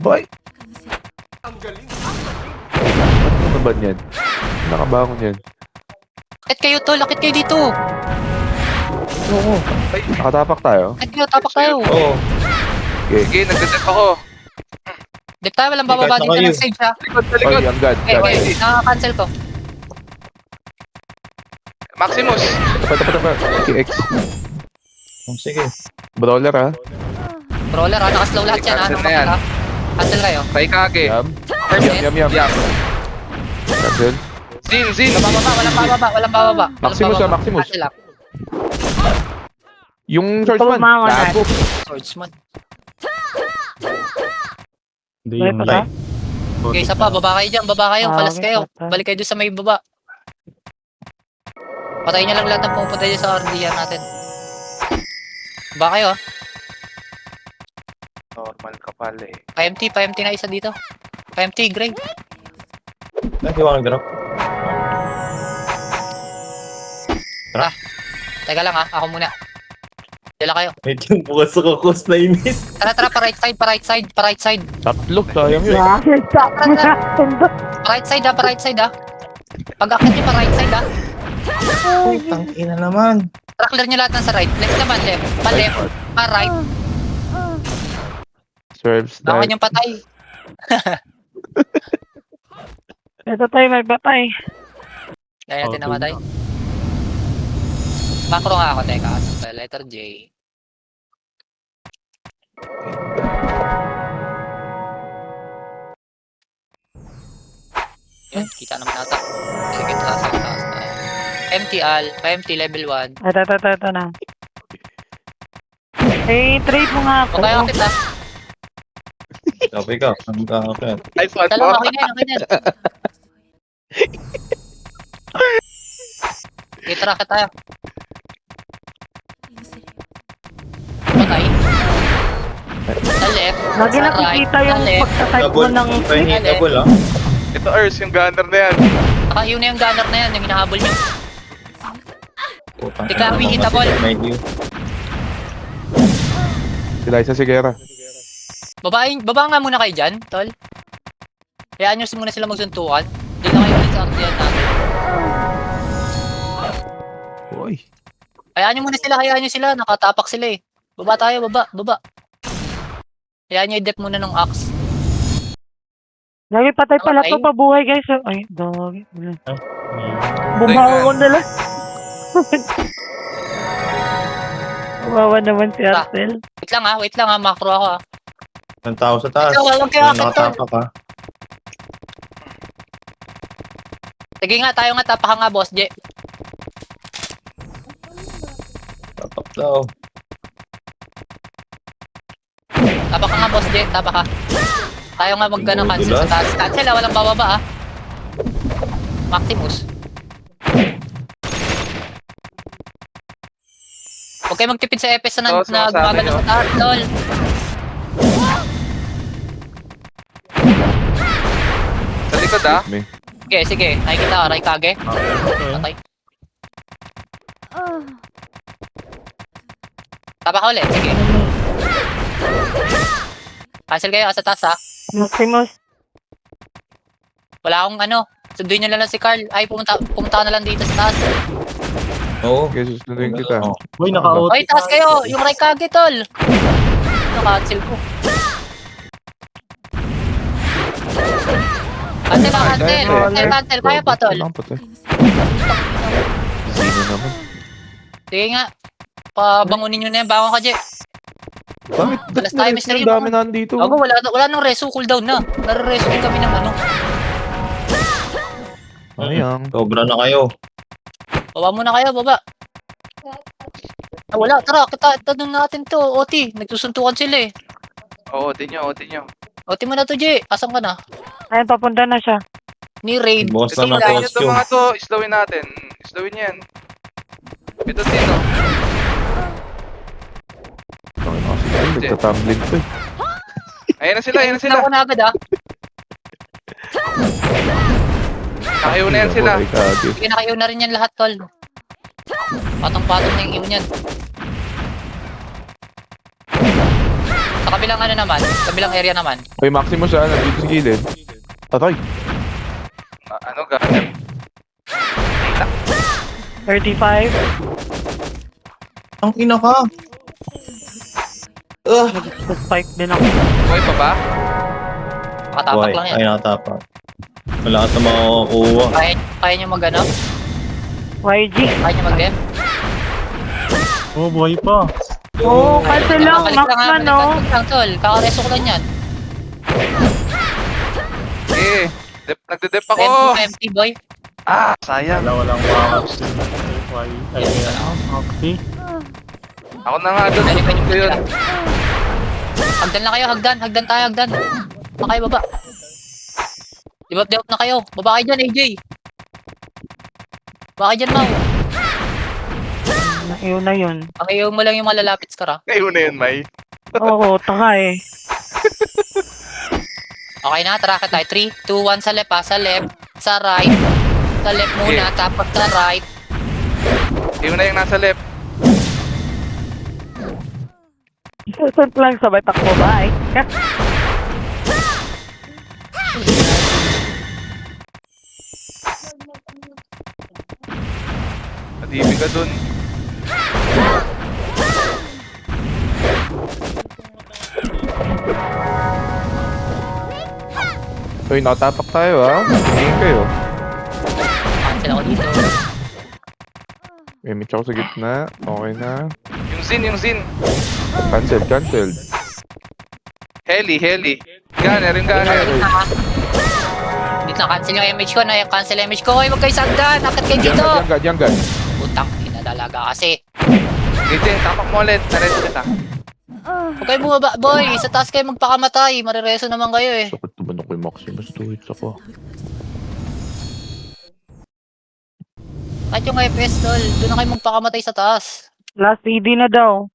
Boy! Ano ba yan? Nakabangon yan. Akit kayo, tol. Akit kayo dito. Oo. Ay, nakatapak tayo. Akit kayo, tapak tayo. Oo. Sige, nagdadep ako. Dip tayo, walang bababa Ikat na dito kayo. ng stage, ha. Likod, sa Oy, likod. ang god. Okay, okay. Nakaka-cancel ko. Maximus. Tapat. KX. Sige. Brawler ha. Brawler, ha. Nakaslow lahat yan, ha. Cancel Nung na yan. makita. Cancel kayo. Raikage. Yam. First hit. Yam. Yam. Cancel. Zin. Walang bababa. Maximus, ha, Maximus. Cancel up. Yung swordsman. Tumango na. Gago. Swordsman. Hindi May yung pata? light. Okay, isa pa. Baba kayo dyan. Baba kayo. Ah, Palas okay, kayo. pata. Balik kayo doon sa may baba. Patayin niyo lang lahat ng pumupunta dyan sa RDR natin. Baba kayo, ha. Normal ka pala eh. Pa-empty na isa dito. Pa-empty, Gray. Nagkiwang drop. Teka lang, ha. Ako muna. Dala kayo. Wait yung bukas sa kukos na inis. Tara, pa right side. Tatlo. Sayang yun. Stop mo na. Pa right side, ha. Pag-akit niyo pa right side, ha. Putang ina naman. Tara, clear niyo lahat ng sa right. Left naman, left. Pa left. Pa right. Serves Baka that. niyong patay. Ito tayo, may batay. Dahil natin Okay. namatay. Macro nga ako, teka. Sa letter J. Yan, kita naman ata. Sige, taas. MTL, pa-MT level 1. Ito na. Trade mo nga ako. Huwag kayo akit, ha. Sabi ka, ang kakakit. Ay, fun Ito mo. lang, okay na yan. Okay, tara, akit tayo. Patay. Sa left. Lagi sa nakikita right, yung sa left. pagka-type mo ng Double ah. Ito, Earth, yung gunner na yan. Saka yun na yung gunner na yan, yung hinahabol nyo. Putang Ikaw, ina naman hitable. si Medyo. Sila isa Sigera. Baba nga muna kayo dyan, tol. Hayaan nyo muna sila magsuntukan. Doon na kayo ulit sa RTN natin. Uy. Hayaan nyo sila. Nakatapak sila eh. Baba tayo, baba. Hayaan nyo i-dep muna ng axe. Lagi patay pala Patay? to, pabuhay guys. Ay, dog. May- Bumawa ko na lang. Bumawa naman si Arcel. Wait lang ha, macro ako ha. Ang tao sa taas. Ikaw, walang kaya Ay, nakatapak ka. Sige nga, tayo nga, tapak nga, boss J. Tapak daw. Tapak ka nga, boss J, tapak ka. Tayo nga mag-gano cancel sa taas. Cancel ha, walang bababa ha. Maximus. Huwag kayo magtipid sa EPS na Oo, sumasabi, gumagano sa taas, tol. Sa likod, ah. Me. Sige, nakikita ka, Raikage. Patay. Tapak ka ulit, sige. Cancel kayo sa taas ha. Maximus. Wala akong ano. Sunduin nyo lang si Carl. Ay, pumunta ka na lang dito sa taas. Oo. Okay, susunduin kita. Oo. Uy, naka-OT. Ay, taas kayo! Yung Raikage, tol! Naka-cancel ko. Cancel. Kaya pa, tol. Lang patay. Sino naman? Sige nga. Pabangunin nyo na yan. Bangon ka, Je. Bakit? Alas tayo, Mr. Ang dami nandito. Bago, wala nang reso. Cooldown na. Nare-reso din kami ng ano. Ayang. Sobra na kayo. Baba muna kayo, baba. Ah, wala, tara, tanong natin to, OT. Nagsusuntukan sila eh. Oo, OT nyo. OT mo na to, Je. Asan ka na? Ayun, papunta na siya. Ni Raid. Boss Ito, na ng hilahin nyo to costume. mga to. Islawin natin. Islawin nyo yan. Ito, Tino. Nagtatumbling to eh. Ayan na sila. Ako na agad ah. Nakayo na yan sila. Sige, nakayo na rin yan lahat, tol. Patong-patong na yung iyo niyan. Sa kabilang ano naman, kabilang area naman. Uy, Maximus siya. Nandito sa gilid. Tatay. Ano, ganun? 35. Ang ina ka. Spike din ako. Buhay pa ba? Makatapak Buhay. lang yan. Ay, nakatapak. Wala ka sa makakuha. Kaya nyo mag ano? YG. Kaya nyo mag-dem? Oh, buhay pa. Oo, kasi lang. Max man, no? Balik lang, tol. Kakareso ko lang yan. Eh, nagde-dep ako. Empty, boy. Ah, sayang. Walang Maxi. Ay, Maxi. Ako na nga doon. Pwede Ko yun. Hagdan lang kayo, hagdan tayo, hagdan. Baba kayo, baba. Di-up na kayo. Baba kayo dyan, AJ. Baba kayo dyan, Mau. Yun na yun. Ang iyo mo lang yung malalapit ka ra. Kayo na yun, May. Oo, taka eh. Okay na, tara ka tayo. 3, 2, 1 sa left ha. Sa left, sa right. Sa left muna, tapos sa right. Kayo na yung nasa left. Susot lang sabay takbo, bye. Madibig ka dun. Uy, nakatapak tayo ha. Tingin kayo. Cancel ako dito. May mitch ako sa gitna. Okay na. Yung Zin. Cancel. Heli. Gunner. Dito na, cancel yung image ko. Cancel yung image ko. Hoy, wag kayo sagdan. Akit kayo dito. Diyan. Putang, inadalaga kasi. Gitsin, tapak mo ulit. Nareso kita. Huwag kayo bumaba, boy. Sa taas kayo magpakamatay. Marireso naman kayo eh. Sakit naman ako yung Maximus. 2 hits ako. Kahit yung FPS, tol. Doon na kayo magpakamatay sa taas. Last CD na daw.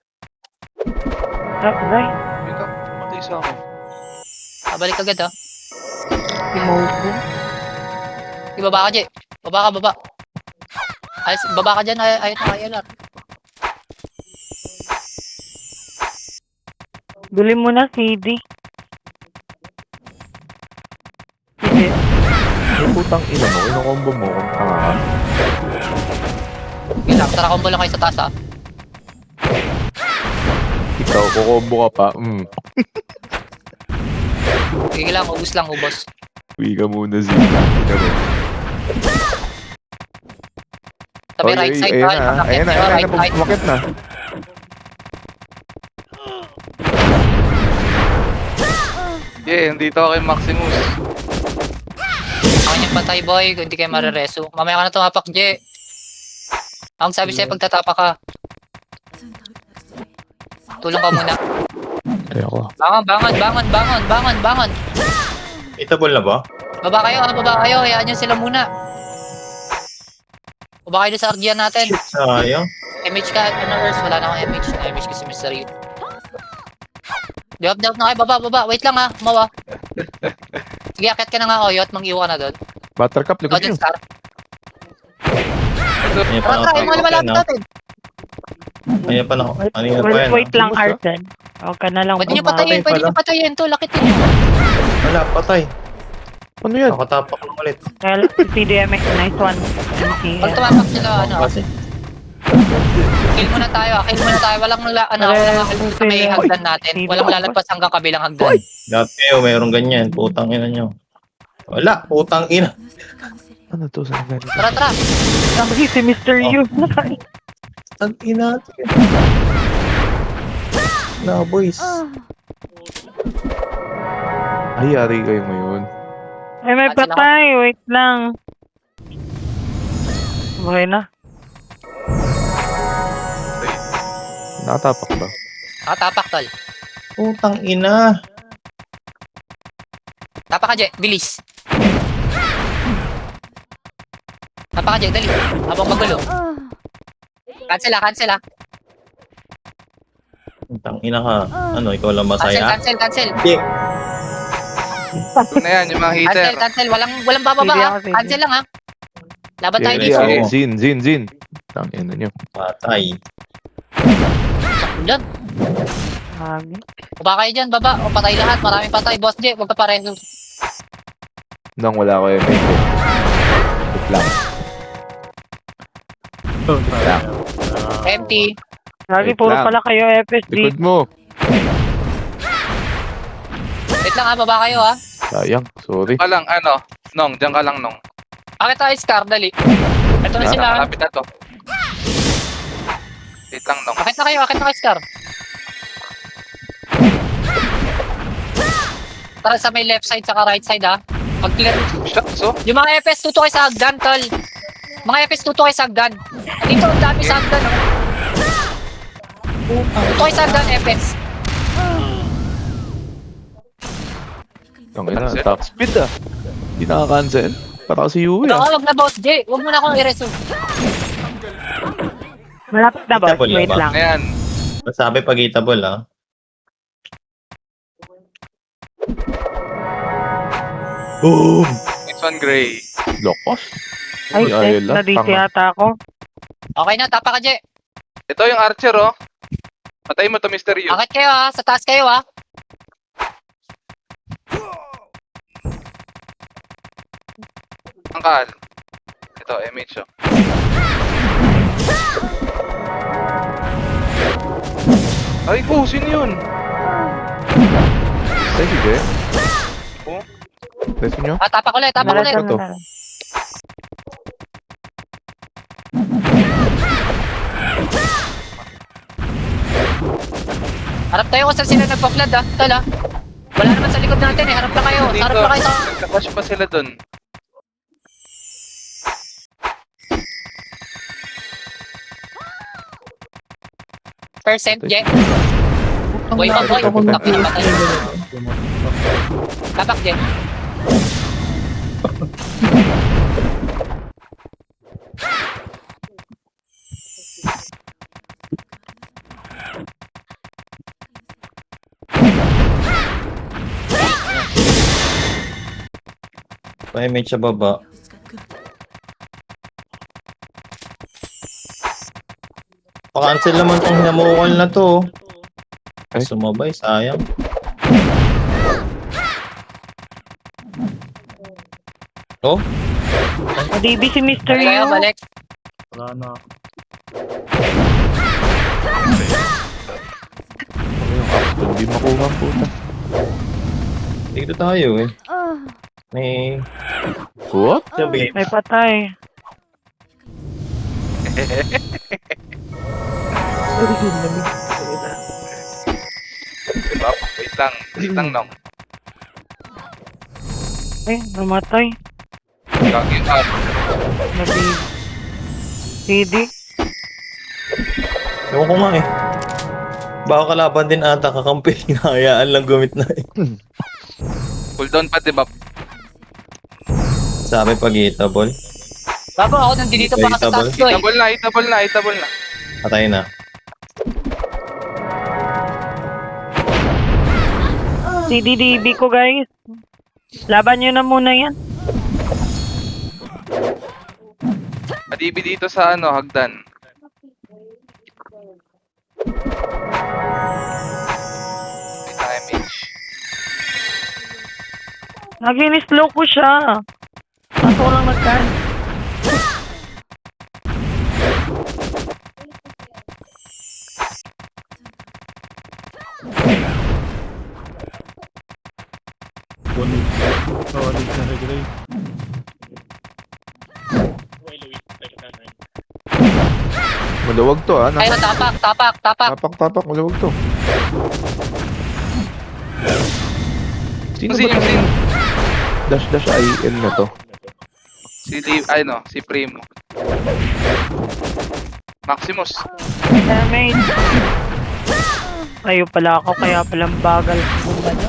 Right? Dito, matay sa akin. Balik agad ha. Emotion. Ibaba ka, Je. Baba. Ayos, baba ka dyan. Ayun na, ayun na. Bili mo na CD. Sige. Ay, putang ina mo. Ino-combo mo kung tanga ka. Ilang, tara combo lang kayo sa taas ha. Ikaw, kukombo ka pa. Sige lang, ubos. Uwi ka muna, Z. Ika mo. Sabi right side, Ayan na. right side. Pumakit na. Yeah, nandito ako kay Maximus. Ako yung patay, boy. Kung hindi kayo marireso. Mamaya ka na tumapak, Je. Ang sabi sa'yo, pagtatapak ka. Tulong ka muna. Ay, ako. Bangon. Itable na ba? Baba kayo. Hayaan nyo sila muna. Baba kayo doon sa RGN natin. Sayang. MH ka, Earth. Wala na akong MH. MH kasi Mr. Yu. Di-up na kayo. Baba. Wait lang ha. Mawa. Sige, akit ka na nga, Oyot. Mang-iwa ka na doon. Buttercup, likod Golden nyo. Star. Ayan pa Tara, yung mga malapit na. natin. Ayan pa na. Kanina pa yan. Wait lang, Arden. Huwag ka na lang Pwede nyo bumaba. patayin, to. Lakitin nyo. Wala, patay. Ano yan? Nakatapak lang ulit. Well, CDMX, nice one. Pag tumapak sila, Kasi. kill muna tayo. Walang may hagdan natin. Walang lalagpas hanggang kabilang hagdan. Lahat kayo, mayroong ganyan. Putang ina nyo. Wala, putang ina. Ano to? Saan galing? Tara. Sabi si Mr. Yu. Ang ina. Na, boys. Ay, yari kayo ngayon. Ay, may Cancel ako. patay. Wait lang. Okay na. Nakatapak ba? Tapak, tol. Putang ina. Tapak ka, Je. Bilis. Tapak ka, Je. Dali. Habang magulo. Cancel. Putang ina ka. Ano, ikaw lang Cancel. masaya? Hindi. Ito na yan, yung mga heater. Cancel. Walang bababa, Sige ha. ako, sige. Cancel lang, ha. Laban tayo Sige, dito. sige. Zin. Tangin na nyo. Patay. Diyan. Sabi. Baba kayo dyan, baba. O, patay lahat. Maraming patay. Boss J, huwag ka pa rin. Nang wala ko yung medyo. Wait lang. Empty. Lagi, Wait puro lang. pala kayo FSD. Likod mo. Wait lang, ha. Baba kayo, ha. Sayang. Sorry. Ka lang, ano? Nong, dyan ka lang, Nong. Bakit tayo, Scar? Dali. Ito na sila. Malapit na to. Wait lang, Nong. Akit na kayo, Scar. Tara sa may left side, saka right side, ha. Mag-clear. Shots, oh. Yung mga FS, tuto kayo sa hagdan, tol. Mga FS, tuto kayo sa hagdan. Dito, ang dami sa hagdan, oh. Tuto kayo sa hagdan, FS. Tangin na. Cancel. Top speed ah. Hindi nakaka-cancel. Para kasi Yui ah. Wag na, Boss J. Huwag mo na akong i-resume. Malapit na boss. Eatable Wait ba? lang. Ayan. Masabi pag eatable, ah. Boom! Next one, Gray. Lokos. Ay, Ay, na dito tanga. yata ako. Okay na, tapa ka, J. Ito yung archer, oh. Patay mo to, Mr. Yu. Akit kayo, ha. Sa taas kayo, ha. Angkal. Ito, MH, oh. Ay, ko, sino yun? Sige. Oh. Reso nyo? Ah, tapak ulit. Ito to. Harap tayo kung saan sila nagpa-flood, ha. Tol, ha. Wala naman sa likod natin, eh. Harap lang kayo. Dito, Harap lang kayo sa... nagka-crash pa sila dun. Percent, J. Boy pa, boy. Tapak na patay. Tapak, J. Pa-image sa baba. Pa-cancel naman tong hinamukal na to. Ay. Sumabay, sayang. Oh, DB si Mr. Balik kayo, Yu. balik. Wala na. Hindi makuha ang puta. dito tayo eh. May... What? Sabi, May patay. Diba? Wait lang, Nong. Eh, namatay. Gagi, Nag- CD. ewan ko nga eh. Baka kalaban din ata kakampi. Hinahayaan lang gumit na eh. cooldown pa, diba? Sabi pag eatable. Bago ako nandito pa sa taas ko, eh. Hitable na. Patay na. CDDB ko, guys. Laban nyo na muna yan. Adibi dito sa ano, hagdan. Wait lang, MH. Nag-in-slow ko siya. Kaso lang nagkan. Solid na si Gray. Maluwag to ah. Ay, tapak. Tapak, maluwag to. Sino ba Sino? to? Dash IN na to. Si Primo. Maximus. Damage. Tayo pala ako, kaya palang bagal. Ano?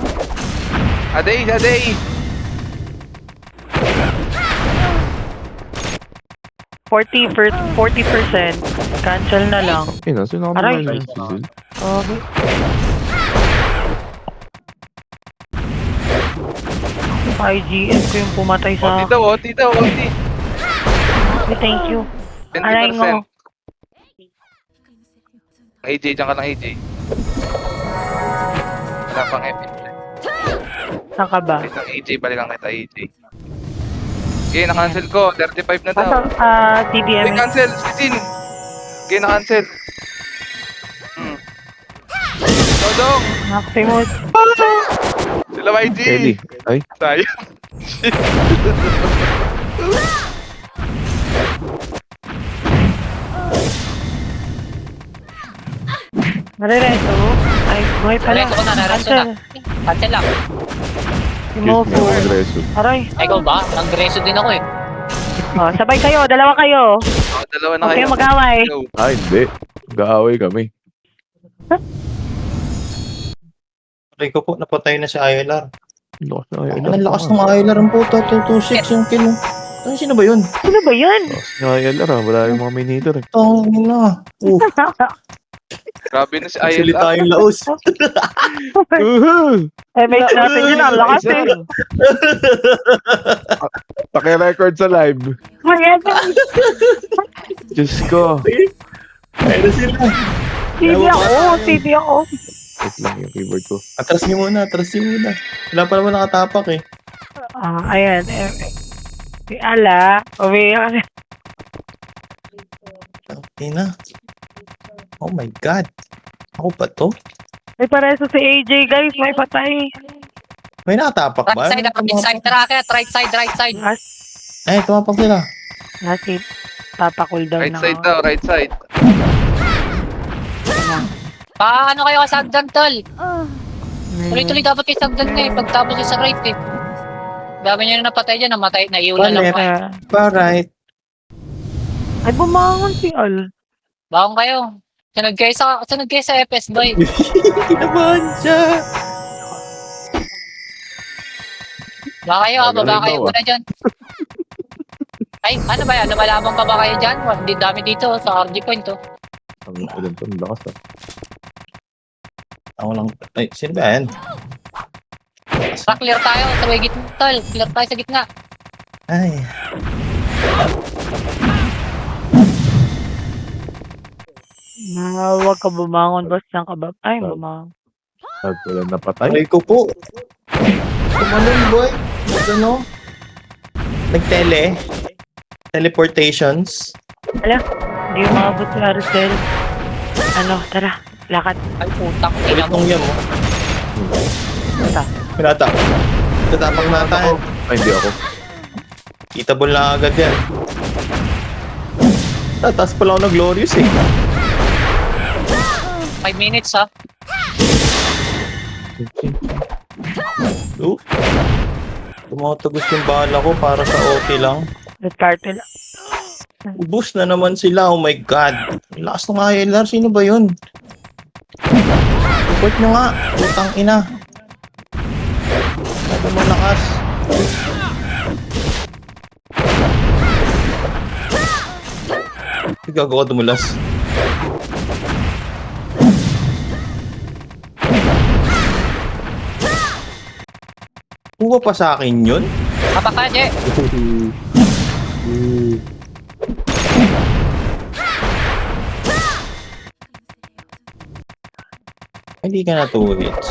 Aday! 40%. Cancel na lang. Sino ka Aray. mga Cecil? Okay. IGN ko yung pumatay sa OT daw. akin. Thank you. 20%. Aray mo. AJ, dyan ka lang AJ. Wala pang epic. Saan ka ba? Wait lang AJ, balikan kita AJ. Okay, na-cancel ko. 35 na daw. Asa, TDM. Okay, cancel. Sisin. Okay, na-cancel. Dodong! Maximus. Sila YG! Kelly. Ay, Tayo. Nare-reto. Ay, buhay pala. Nareto ko na. Cancel lang. Si excuse Mofo. me, Andreso. Aray. Ay, ikaw ba? Nag-reso din ako eh. Oh, sabay kayo. Dalawa kayo. Dalawa na Okay, kayo. mag-away. Go. Hindi. Mag-aaway kami. Aray ko po, napatay na si ILR. Lakas na kayo. Ang lakas ng ILR ang puto, 226 yung kill. Ano, sino ba yun? Sino ba yan? Lakas na ILR ah. Wala yung mga minitor eh. Tangin na. Grabe na si Salita ILR. yung laos. Mate natin yun. Ang lakas eh. Paki-record sa live. Diyos ko. Ayun na sila. CD ako. Wait lang yung keyboard ko. Atras niyo muna. Wala pa naman nakatapak eh. Ayan. Ala. Uwi. Okay na. Oh my God. Ako pa to? May pareso si AJ guys. May patay. May nakatapak ba? Right side, racket. Right side. Ay, tumapak sila. Nasi. Papakul daw Right na. side daw, right side. Paano kayo kasagdan, tol? Tuloy-tuloy dapat kayo sagdan nga eh. Pagtapos yung sa right eh. Dami nyo na napatay dyan. Namatay. Naiulan lang pa eh. Pa-right. Ay, bumangon si Al. Bakong kayo. Sunod kayo sa FS boy. Kinabahan siya. Baka kayo ha. Baba kayo muna dyan. Ay, ano ba yan? Lumalaban pa ba kayo dyan? Hindi dami dito sa RG point oh. Ang ulan to. Ang lakas ah. Ako lang. Ay, sino ba yan? Clear tayo sa may gitna, tol. Clear tayo sa gitna. Ay. Huwag ka bumangon. Basta saan ka ba? Ay, bumangon. At wala napatay. Aray ko po. Tumalun, boy. Ano? Nagtele. Teleportations. Hindi umabot si Arcel. Ano, tara. Lakad. Ay, putang ina mo. Itong yan mo. Pinata. Tatapang nata yan. Ay, hindi ako. Eatable na agad yan. Tatas pala ako na glorious eh. 5 minutes ha. Oof. Tumatagos yung bala ko para sa OT lang. Discarded. Ubus na naman sila. Oh my God. Lakas ng ILR. Sino ba yun? Report nyo nga. Utang ina. Sabi mo lakas. Gago ka dumulas. Kuha pa sa akin yun? Kapakaje. Hindi ka na 2 hits.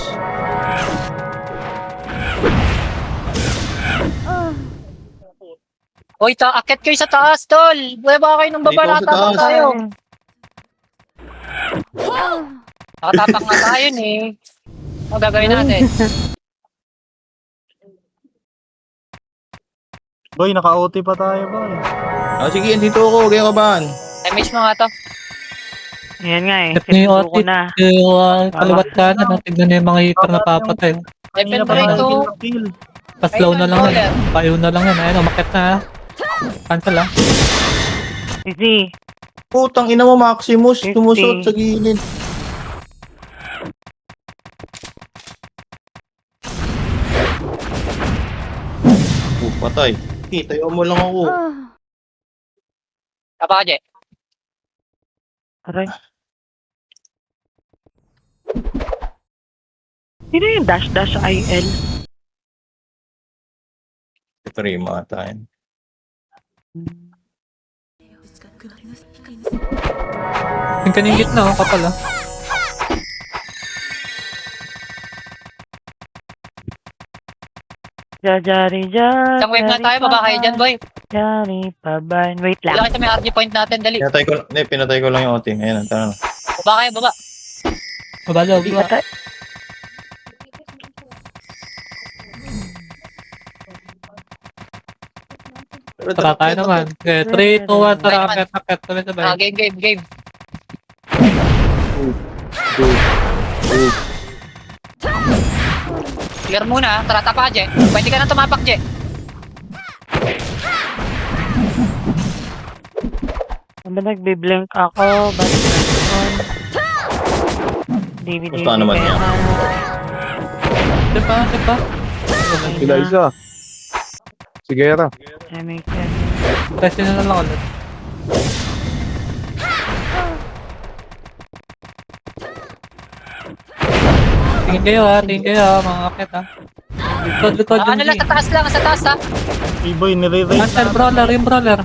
Hoy, akit kayo sa taas, tol. Buhay ba kayo nung baba? Dito ako sa Nakatapak taas. tayo. Nakatapak nga tayo eh. Ano gagawin natin? Boy, naka-OT pa tayo, boy. Ah, sige, andito ako. Huwag kayo kabahan. Damage mo nga to. Yan nga eh. Ito yung Sinusuko otit. na. Yung kaliwat ka na. Tignan niyo yung mga hitter na papatay. Level break to. Pa-slow na lang yan. Payo na lang yan. Ayun, umakit na. Cancel ah. Easy. Putang ina mo, Maximus. 50. Tumusot sa gilid. Patay. Tayo mo lang ako. Tapa ka, Je. Aray. Sino yung dash IL? Ito rin yung mga tayo. Yung kanyang gitna, oh, kapal ah. Jari. Isang wave na tayo, baba kayo dyan, boy. Jari paban. Wait lang. Wala kayo sa may RG point natin, dali. Pinatay ko lang yung oting. Ayan, tara na. Baba kayo, baba. Mabalo, Di baba. ata. Tara tayo naman. Okay, 3, 2, 1, tara, akit. Sabay. Game. Clear muna, tara tapa ka, Je. Pwede ka na tumapak, Je. Ano nagbe-blank ako? Bakit naman? DVD. Basta naman yan. Diba? Sila isa. Sigera. Press nyo na lang ulit. Tingin kayo ha, mga akit ha. Likod Ano lang, sa taas lang, sa taas ha. Boy, nire-raise Cancel, brawler, yung brawler.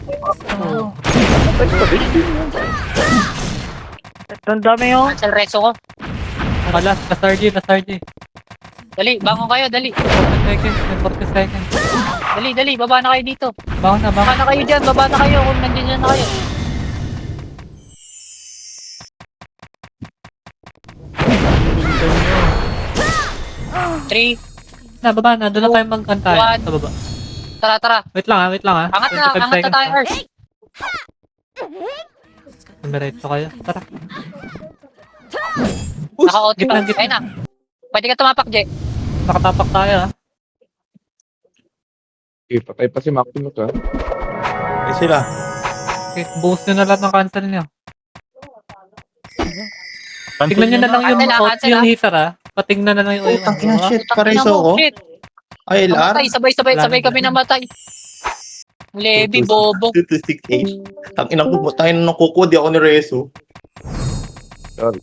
Ang dami yung Cancel reso ko. Wala, last RG. Dali, bangon kayo, dali. 40 seconds, may 40 seconds. Dali, baba na kayo dito. Bangon na. Baba na kayo dyan, baba na kayo kung nandiyan dyan na kayo. Three, Baba na, doon na tayo magkanta One. sa baba. tara. Wait lang ha. Angat na 25 seconds. tayo, Earth. Diretso kayo. Tara. Naka-OT pa. Gitna. Ayun na. Pwede ka tumapak, Je. Nakatapak tayo ha. Okay, patay pa si Maximus ha. Eh sila. Okay, boost nyo na lahat ng cancel nyo. Tignan nyo na lang yung Cancel, OT cancel, yung hitter ha. Patignan na lang yung Putang ina, shit. Putang Kareso ina mo, ko. shit. ILR. Namatay, sabay kami namatay. Lebi, bobo. 226H. Ang inang tayo na ng kuko, di ako ni Reso. Sorry.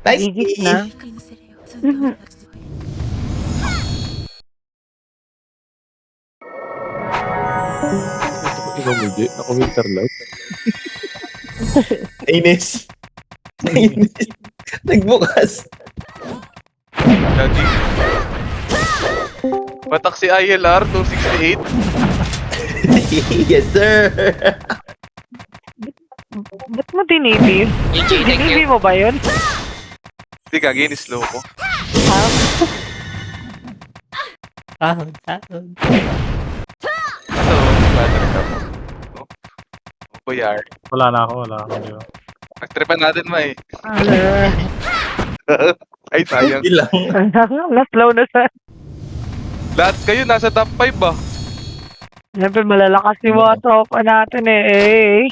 Nice. Gigit na. Ikaw mo, Jay. Naka-winter light. Ines. Nagbukas. Lagi. Batak si ILR, 268. Yes, sir. Ba't mo dinibib? GG, thank you. Dinibib mo ba yun? Hindi ka, slow ko. Sahod. Ano, battery ka mo. Boyar. Wala na ako. Di ba? Nagtripan natin, May. Ay, sayang. Ilang. Na-slow na sa... Lahat kayo nasa top 5 ba? Siyempre malalakas yung mga tropa natin eh.